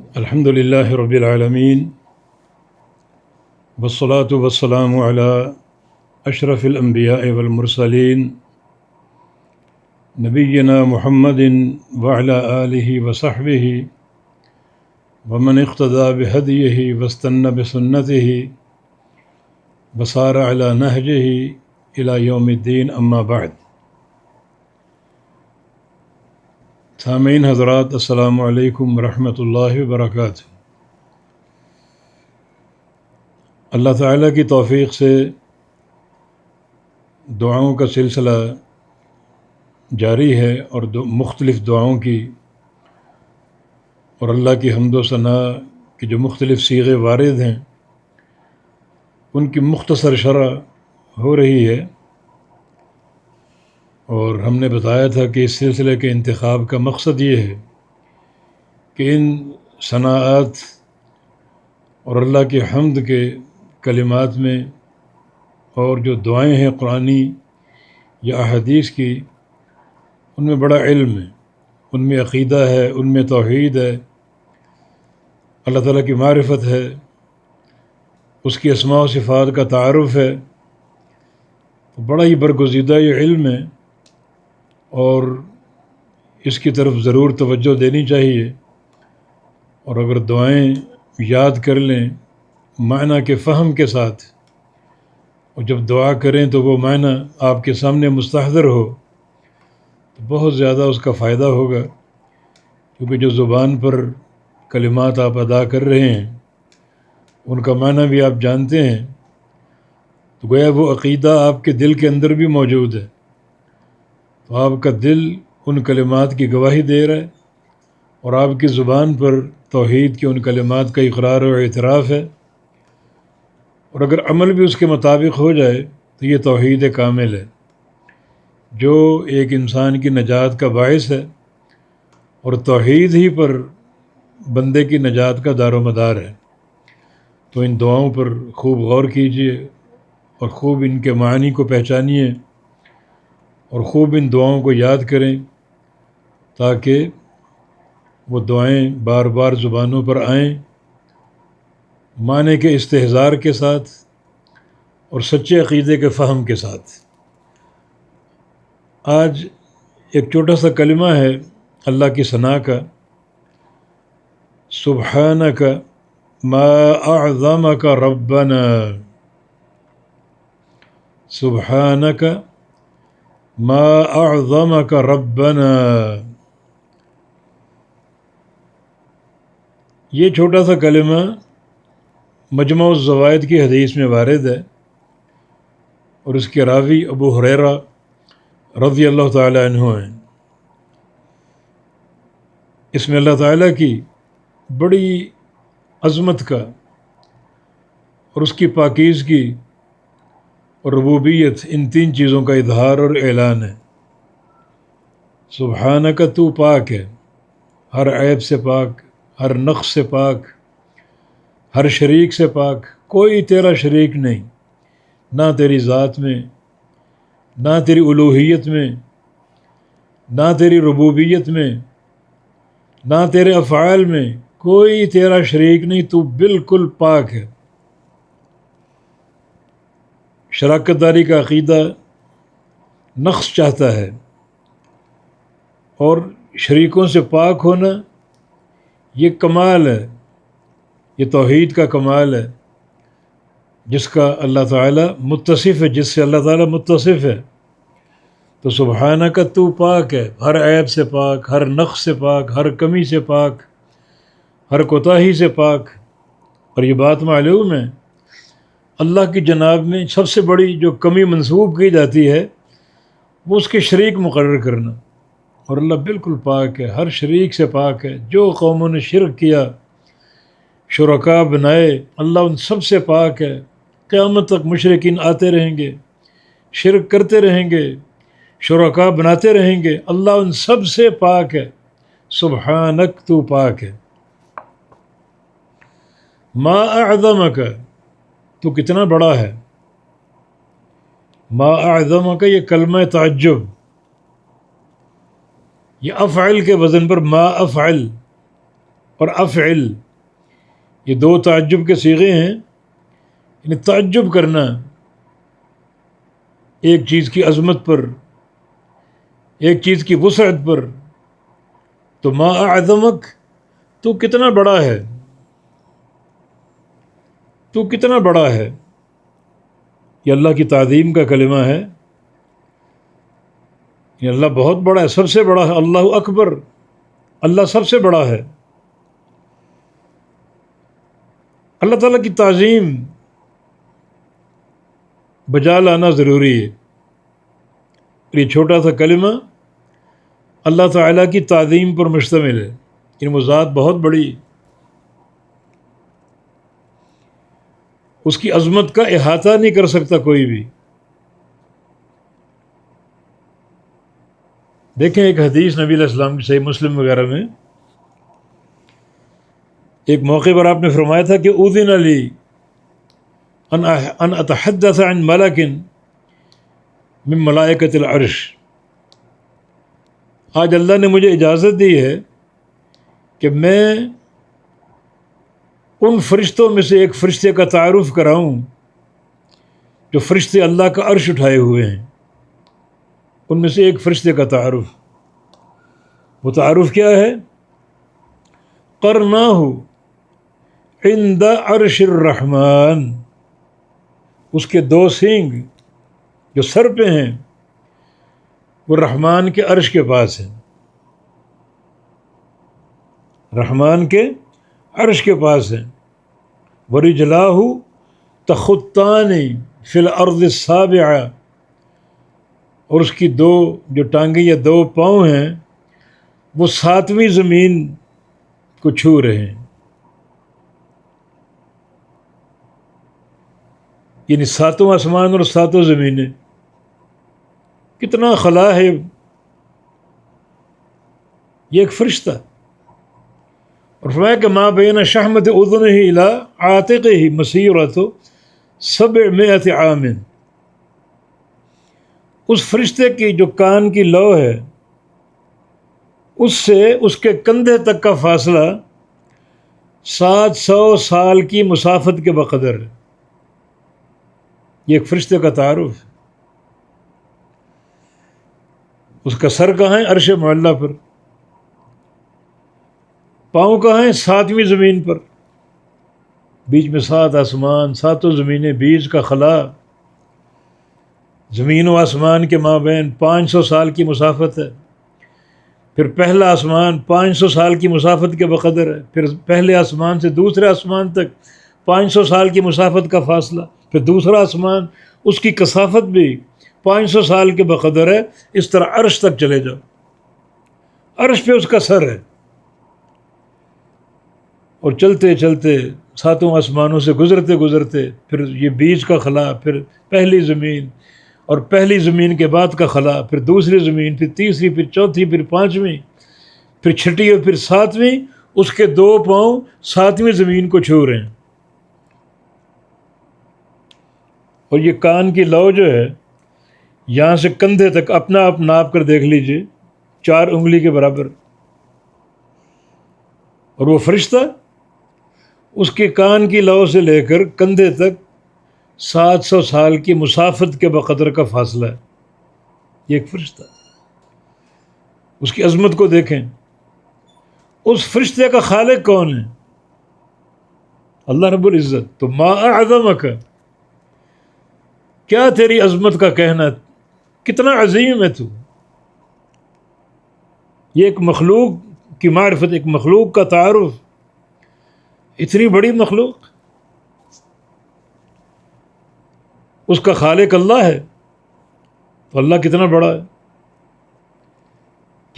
الحمد لله رب العالمين والصلاة والسلام على أشرف الأنبياء والمرسلين نبينا محمد وعلى آله وصحبه ومن اقتدى بهديه واستنى بسنته وسار على نهجه إلى يوم الدين أما بعد. سامعین حضرات، السلام علیکم ورحمۃ اللہ وبرکاتہ۔ اللہ تعالیٰ کی توفیق سے دعاؤں کا سلسلہ جاری ہے اور مختلف دعاؤں کی اور اللہ کی حمد و ثناء کی جو مختلف صیغے وارد ہیں ان کی مختصر شرح ہو رہی ہے، اور ہم نے بتایا تھا کہ اس سلسلے کے انتخاب کا مقصد یہ ہے کہ ان ثناءات اور اللہ کی حمد کے کلمات میں اور جو دعائیں ہیں قرآنی یا احادیث کی، ان میں بڑا علم ہے، ان میں عقیدہ ہے، ان میں توحید ہے، اللہ تعالیٰ کی معرفت ہے، اس کی اسماء و صفات کا تعارف ہے۔ بڑا ہی برگزیدہ یہ علم ہے اور اس کی طرف ضرور توجہ دینی چاہیے، اور اگر دعائیں یاد کر لیں معنی کے فہم کے ساتھ، اور جب دعا کریں تو وہ معنی آپ کے سامنے مستحضر ہو تو بہت زیادہ اس کا فائدہ ہوگا، کیونکہ جو زبان پر کلمات آپ ادا کر رہے ہیں ان کا معنی بھی آپ جانتے ہیں، تو گویا وہ عقیدہ آپ کے دل کے اندر بھی موجود ہے، تو آپ کا دل ان کلمات کی گواہی دے رہا ہے اور آپ کی زبان پر توحید کے ان کلمات کا اقرار و اعتراف ہے، اور اگر عمل بھی اس کے مطابق ہو جائے تو یہ توحید کامل ہے جو ایک انسان کی نجات کا باعث ہے، اور توحید ہی پر بندے کی نجات کا دار و مدار ہے۔ تو ان دعاؤں پر خوب غور کیجیے اور خوب ان کے معنی کو پہچانیے اور خوب ان دعاؤں کو یاد کریں تاکہ وہ دعائیں بار بار زبانوں پر آئیں، معنی کے استحضار کے ساتھ اور سچے عقیدے کے فہم کے ساتھ۔ آج ایک چھوٹا سا کلمہ ہے اللہ کی ثنا کا، سبحانک ما اعظمک ربنا، سبحانک ما اعظمک ربنا۔ یہ چھوٹا سا کلمہ مجمع الزوائد کی حدیث میں وارد ہے، اور اس کے راوی ابو ہریرہ رضی اللہ تعالی عنہ ہیں۔ اس میں اللہ تعالیٰ کی بڑی عظمت کا اور اس کی پاکیزگی اور ربوبیت، ان تین چیزوں کا اظہار اور اعلان ہے۔ سبحانک، تو پاک ہے، ہر عیب سے پاک، ہر نقص سے پاک، ہر شریک سے پاک، کوئی تیرا شریک نہیں، نہ تیری ذات میں، نہ تیری الوہیت میں، نہ تیری ربوبیت میں، نہ تیرے افعال میں، کوئی تیرا شریک نہیں، تو بالکل پاک ہے۔ شراکت داری کا عقیدہ نقص چاہتا ہے، اور شریکوں سے پاک ہونا یہ کمال ہے، یہ توحید کا کمال ہے جس کا اللہ تعالیٰ متصف ہے، جس سے اللہ تعالیٰ متصف ہے۔ تو سبحانک، تو پاک ہے، ہر عیب سے پاک، ہر نقص سے پاک، ہر کمی سے پاک، ہر کوتاہی سے پاک۔ اور یہ بات معلوم ہے اللہ کی جناب میں سب سے بڑی جو کمی منسوب کی جاتی ہے وہ اس کے شریک مقرر کرنا، اور اللہ بالکل پاک ہے، ہر شریک سے پاک ہے۔ جو قوموں نے شرک کیا، شرکاء بنائے، اللہ ان سب سے پاک ہے۔ قیامت تک مشرکین آتے رہیں گے، شرک کرتے رہیں گے، شرکاء بناتے رہیں گے، اللہ ان سب سے پاک ہے۔ سبحانک، تو پاک ہے۔ ما اعظمک، تو کتنا بڑا ہے۔ ما اعظمک، یہ کلمہ تعجب، یہ افعل کے وزن پر ما افعل، اور افعل، یہ دو تعجب کے صیغے ہیں، یعنی تعجب کرنا ایک چیز کی عظمت پر، ایک چیز کی وسعت پر. تو ما اعظمک، تو کتنا بڑا ہے، تو کتنا بڑا ہے. یہ اللہ کی تعظیم کا کلمہ ہے. یہ اللہ بہت بڑا ہے، سب سے بڑا ہے. اللہ اکبر، اللہ سب سے بڑا ہے. اللہ تعالیٰ کی تعظیم بجا لانا ضروری ہے. یہ چھوٹا سا کلمہ اللہ تعالیٰ کی تعظیم پر مشتمل ہے. یہ وہ ذات بہت بڑی، اس کی عظمت کا احاطہ نہیں کر سکتا کوئی بھی. دیکھیں ایک حدیث نبی علیہ السلام کی صحیح مسلم وغیرہ میں، ایک موقع پر آپ نے فرمایا تھا کہ اذن لی ان اتحدث عن ملک من ملائکۃ العرش. آج اللہ نے مجھے اجازت دی ہے کہ میں ان فرشتوں میں سے ایک فرشتے کا تعارف کراؤں جو فرشتے اللہ کا عرش اٹھائے ہوئے ہیں. ان میں سے ایک فرشتے کا تعارف. وہ تعارف کیا ہے؟ قرناہ عند عرش الرحمن. اس کے دو سینگ جو سر پہ ہیں وہ رحمان کے عرش کے پاس ہیں. رحمان کے عرش کے پاس ہیں. ورجلاہ تخطان فی الارض السابعہ. اور اس کی دو جو ٹانگیں یا دو پاؤں ہیں وہ ساتویں زمین کو چھو رہے ہیں. یعنی ساتوں آسمان اور ساتوں زمینیں. کتنا خلا ہے یہ ایک فرشتہ. اور فرمایا کہ ما بین شحمت اذنہ الی عاتقہ مسیرۃ 700 عام. اس فرشتے کی جو کان کی لو ہے اس سے اس کے کندھے تک کا فاصلہ 700 سال کی مسافت کے بقدر ہے. یہ ایک فرشتے کا تعارف. اس کا سر کہاں ہے؟ عرش معلیٰ پر. پاؤں کہاں ہیں؟ ساتویں زمین پر. بیچ میں 7 آسمان، ساتوں زمینیں، بیچ کا خلا. زمین و آسمان کے مابین 500 سال کی مسافت ہے. پھر پہلا آسمان 500 سال کی مسافت کے بقدر ہے. پھر پہلے آسمان سے دوسرے آسمان تک 500 سال کی مسافت کا فاصلہ. پھر دوسرا آسمان، اس کی کثافت بھی 500 سال کے بقدر ہے. اس طرح عرش تک چلے جاؤ، عرش پہ اس کا سر ہے. اور چلتے چلتے ساتوں آسمانوں سے گزرتے گزرتے پھر یہ بیچ کا خلا، پھر پہلی زمین، اور پہلی زمین کے بعد کا خلا، پھر دوسری زمین، پھر تیسری، پھر چوتھی، پھر پانچویں، پھر چھٹی اور پھر ساتویں. اس کے دو پاؤں ساتویں زمین کو چھو رہے ہیں. اور یہ کان کی لو جو ہے یہاں سے کندھے تک اپنا آپ ناپ کر دیکھ لیجئے، 4 انگلی کے برابر. اور وہ فرشتہ اس کے کان کی لو سے لے کر کندھے تک 700 سال کی مسافت کے بقدر کا فاصلہ ہے. یہ ایک فرشتہ. اس کی عظمت کو دیکھیں. اس فرشتے کا خالق کون ہے؟ اللہ رب العزت. تو ما اعظمک، کیا تیری عظمت کا کہنا، کتنا عظیم ہے تو. یہ ایک مخلوق کی معرفت، ایک مخلوق کا تعارف. اتنی بڑی مخلوق، اس کا خالق اللہ ہے تو اللہ کتنا بڑا ہے.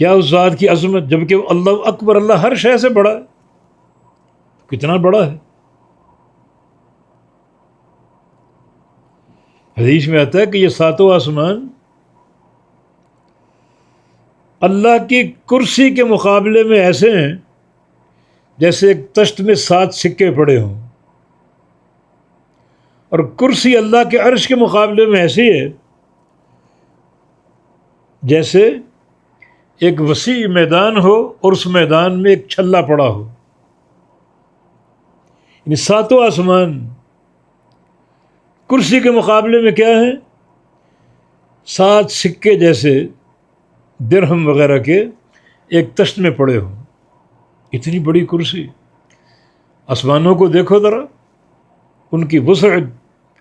کیا اس ذات کی عظمت، جبکہ اللہ اکبر، اللہ ہر شے سے بڑا ہے، کتنا بڑا ہے. حدیث میں آتا ہے کہ یہ ساتوں آسمان اللہ کی کرسی کے مقابلے میں ایسے ہیں جیسے ایک تشت میں 7 سکے پڑے ہوں. اور کرسی اللہ کے عرش کے مقابلے میں ایسی ہے جیسے ایک وسیع میدان ہو اور اس میدان میں ایک چھلا پڑا ہو. یعنی ساتوں آسمان کرسی کے مقابلے میں کیا ہیں؟ 7 سکے جیسے درہم وغیرہ کے ایک تشت میں پڑے ہوں. اتنی بڑی کرسی. آسمانوں کو دیکھو ذرا، ان کی وسعت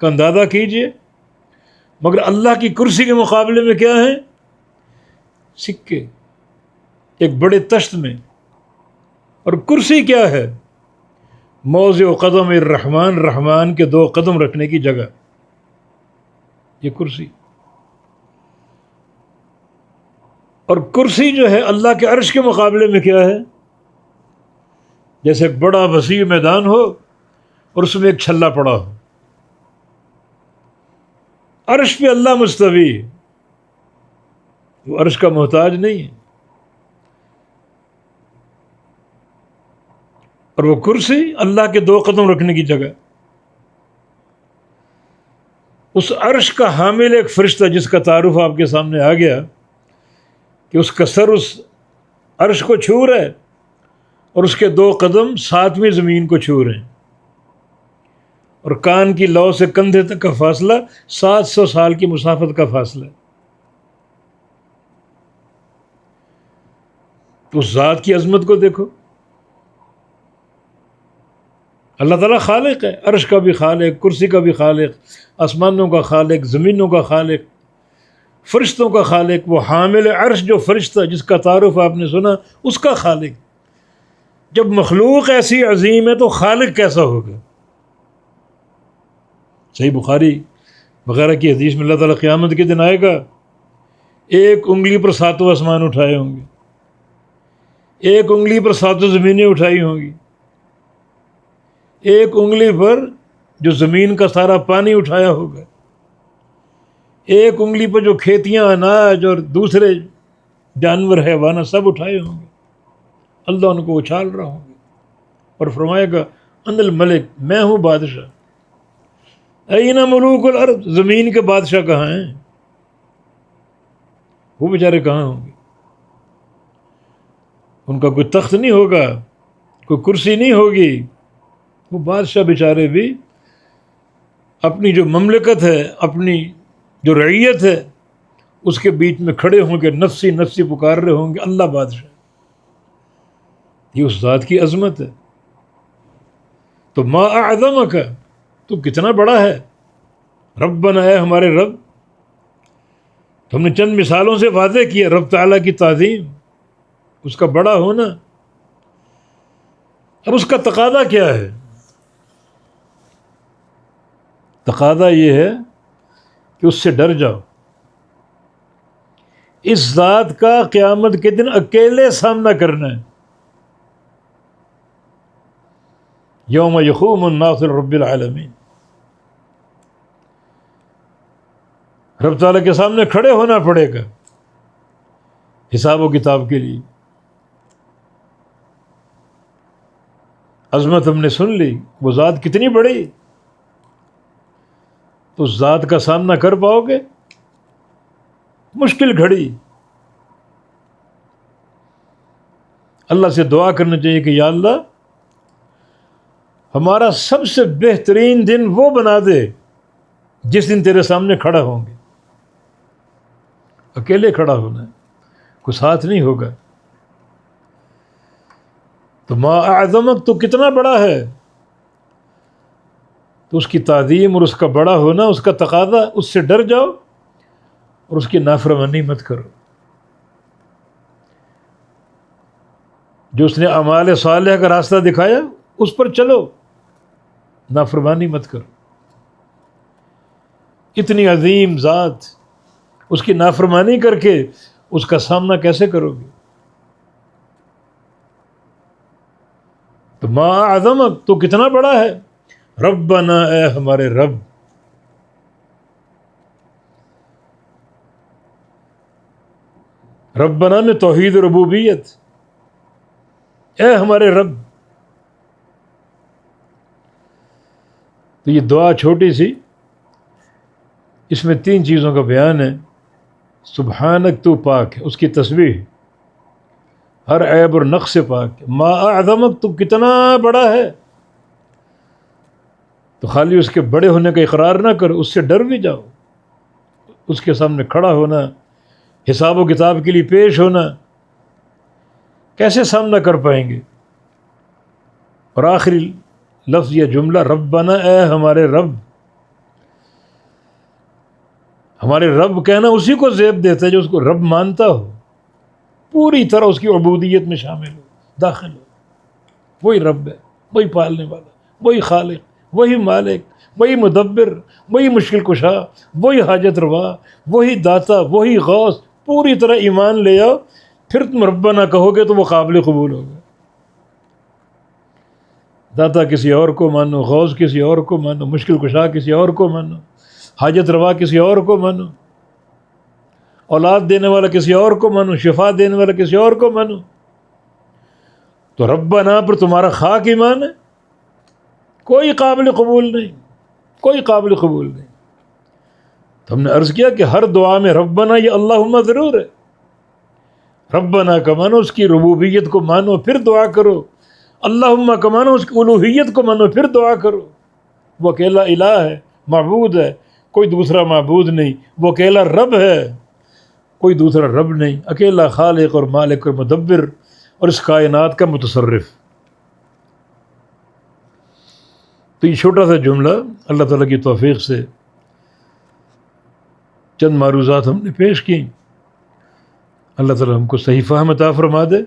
کا اندازہ کیجئے، مگر اللہ کی کرسی کے مقابلے میں کیا ہیں؟ سکے ایک بڑے تشت میں. اور کرسی کیا ہے؟ موضع قدم الرحمن، رحمان کے 2 قدم رکھنے کی جگہ، یہ کرسی. اور کرسی جو ہے اللہ کے عرش کے مقابلے میں کیا ہے؟ جیسے ایک بڑا وسیع میدان ہو اور اس میں ایک چھلا پڑا ہو. عرش پہ اللہ مستوی، وہ عرش کا محتاج نہیں ہے. اور وہ کرسی اللہ کے 2 قدم رکھنے کی جگہ. اس عرش کا حامل ایک فرشتہ جس کا تعارف آپ کے سامنے آ گیا کہ اس کا سر اس عرش کو چھو رہا ہے اور اس کے 2 قدم 7ویں زمین کو چھو رہے ہیں، اور کان کی لو سے کندھے تک کا فاصلہ 700 سال کی مسافت کا فاصلہ ہے. تو اس ذات کی عظمت کو دیکھو. اللہ تعالیٰ خالق ہے، عرش کا بھی خالق، کرسی کا بھی خالق، آسمانوں کا خالق، زمینوں کا خالق، فرشتوں کا خالق. وہ حامل عرش جو فرشتہ جس کا تعارف آپ نے سنا، اس کا خالق. جب مخلوق ایسی عظیم ہے تو خالق کیسا ہوگا؟ صحیح بخاری وغیرہ کی حدیث میں اللہ تعالیٰ قیامت کے دن آئے گا، ایک انگلی پر 7 آسمان اٹھائے ہوں گے، ایک انگلی پر 7 زمینیں اٹھائی ہوں گی، ایک انگلی پر جو زمین کا سارا پانی اٹھایا ہوگا، ایک انگلی پر جو کھیتیاں، اناج اور دوسرے جانور حیوانات سب اٹھائے ہوں گے. اللہ ان کو اچھال رہا ہوں گے اور فرمائے گا ان الملک، میں ہوں بادشاہ. این ملوک الارض، زمین کے بادشاہ کہاں ہیں؟ وہ بیچارے کہاں ہوں گے؟ ان کا کوئی تخت نہیں ہوگا، کوئی کرسی نہیں ہوگی. وہ بادشاہ بیچارے بھی اپنی جو مملکت ہے، اپنی جو رعیت ہے، اس کے بیچ میں کھڑے ہوں گے، نفسی نفسی پکار رہے ہوں گے اللہ بادشاہ. یہ اس ذات کی عظمت ہے. تو ما اعظمک، تو کتنا بڑا ہے. ربنا، اے ہمارے رب. تو ہم نے چند مثالوں سے واضح کیا رب تعالیٰ کی تعظیم، اس کا بڑا ہونا. اب اس کا تقاضا کیا ہے؟ تقاضا یہ ہے کہ اس سے ڈر جاؤ. اس ذات کا قیامت کے دن اکیلے سامنا کرنا ہے. یوم یقوم الناس لرب العالمین. رب تعالیٰ کے سامنے کھڑے ہونا پڑے گا حساب و کتاب کے لیے. عظمت ہم نے سن لی، وہ ذات کتنی بڑی. تو اس ذات کا سامنا کر پاؤ گے؟ مشکل گھڑی. اللہ سے دعا کرنا چاہیے کہ یا اللہ ہمارا سب سے بہترین دن وہ بنا دے جس دن تیرے سامنے کھڑا ہوں گے. اکیلے کھڑا ہونا ہے، کوئی ساتھ نہیں ہوگا. تو ما اعظمک، تو کتنا بڑا ہے. تو اس کی تعظیم اور اس کا بڑا ہونا، اس کا تقاضا، اس سے ڈر جاؤ اور اس کی نافرمانی مت کرو. جو اس نے اعمال صالحہ کا راستہ دکھایا اس پر چلو، نافرمانی مت کرو. اتنی عظیم ذات، اس کی نافرمانی کر کے اس کا سامنا کیسے کرو گے؟ تو ما اعظمک، تو کتنا بڑا ہے. ربنا، اے ہمارے رب. ربنا میں توحید ربوبیت، اے ہمارے رب. تو یہ دعا چھوٹی سی، اس میں 3 چیزوں کا بیان ہے. سبحانک، تو پاک ہے، اس کی تسبیح، ہر عیب اور نقص سے پاک ہے. ما اعظمک، تو کتنا بڑا ہے. تو خالی اس کے بڑے ہونے کا اقرار نہ کرو، اس سے ڈر بھی جاؤ، اس کے سامنے کھڑا ہونا، حساب و کتاب کے لیے پیش ہونا، کیسے سامنا کر پائیں گے؟ اور آخری لفظ یہ جملہ ربنا، اے ہمارے رب، ہمارے رب کہنا اسی کو زیب دیتا ہے جو اس کو رب مانتا ہو، پوری طرح اس کی عبودیت میں شامل ہو، داخل ہو۔ وہی رب ہے، وہی پالنے والا، وہی خالق، وہی مالک، وہی مدبر، وہی مشکل کشا، وہی حاجت روا، وہی داتا، وہی غوث، پوری طرح ایمان لے آؤ، پھر تم ربنا کہو گے تو وہ قابل قبول ہوگا۔ داتا کسی اور کو مانو، غوث کسی اور کو مانو، مشکل کشا کسی اور کو مانو، حاجت روا کسی اور کو مانو، اولاد دینے والا کسی اور کو مانو، شفا دینے والا کسی اور کو مانو، تو ربنا پر تمہارا خاک ایمان ہے، کوئی قابل قبول نہیں، کوئی قابل قبول نہیں۔ تو ہم نے عرض کیا کہ ہر دعا میں ربنا یہ اللہم ضرور ہے۔ ربنا کا مانو اس کی ربوبیت کو مانو پھر دعا کرو، اللہم کا مانو اس کی الوہیت کو مانو پھر دعا کرو۔ وہ اکیلا الہ ہے، معبود ہے، کوئی دوسرا معبود نہیں، وہ اکیلا رب ہے، کوئی دوسرا رب نہیں، اکیلا خالق اور مالک اور مدبر اور اس کائنات کا متصرف۔ تو یہ چھوٹا سا جملہ اللہ تعالیٰ کی توفیق سے چند معروضات ہم نے پیش کی، اللہ تعالیٰ ہم کو صحیح فہم عطا فرما دے۔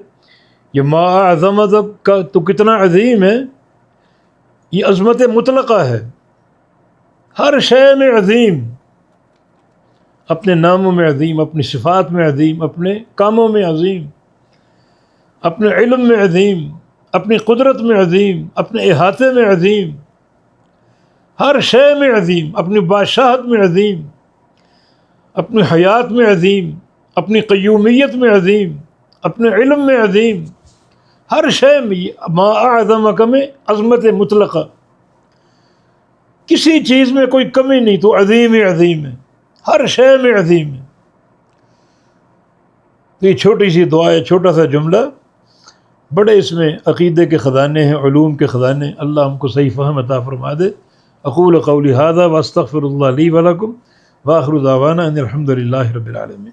یہ ما اعظمت کا تو کتنا عظیم ہے، یہ عظمت مطلقہ ہے، ہر شے میں عظیم، اپنے ناموں میں عظیم، اپنی صفات میں عظیم، اپنے کاموں میں عظیم، اپنے علم میں عظیم، اپنی قدرت میں عظیم، اپنے احاطے میں عظیم، ہر شے میں عظیم، اپنی بادشاہت میں عظیم، اپنی حیات میں عظیم، اپنی قیومیت میں عظیم، اپنے علم میں عظیم، ہر شے میں ما اعظمک میں عظمت مطلقہ، کسی چیز میں کوئی کمی نہیں، تو عظیم ہی عظیم ہے، ہر شے میں عظیم ہے۔ تو یہ چھوٹی سی دعا ہے، چھوٹا سا جملہ، بڑے اس میں عقیدے کے خزانے ہیں، علوم کے خزانے، اللہ ہم کو صحیح فہم عطا فرما دے۔ اقول قولی ھذا واستغفر اللہ لی ولکم، وآخر دعوانا ان الحمد للہ رب العالمین۔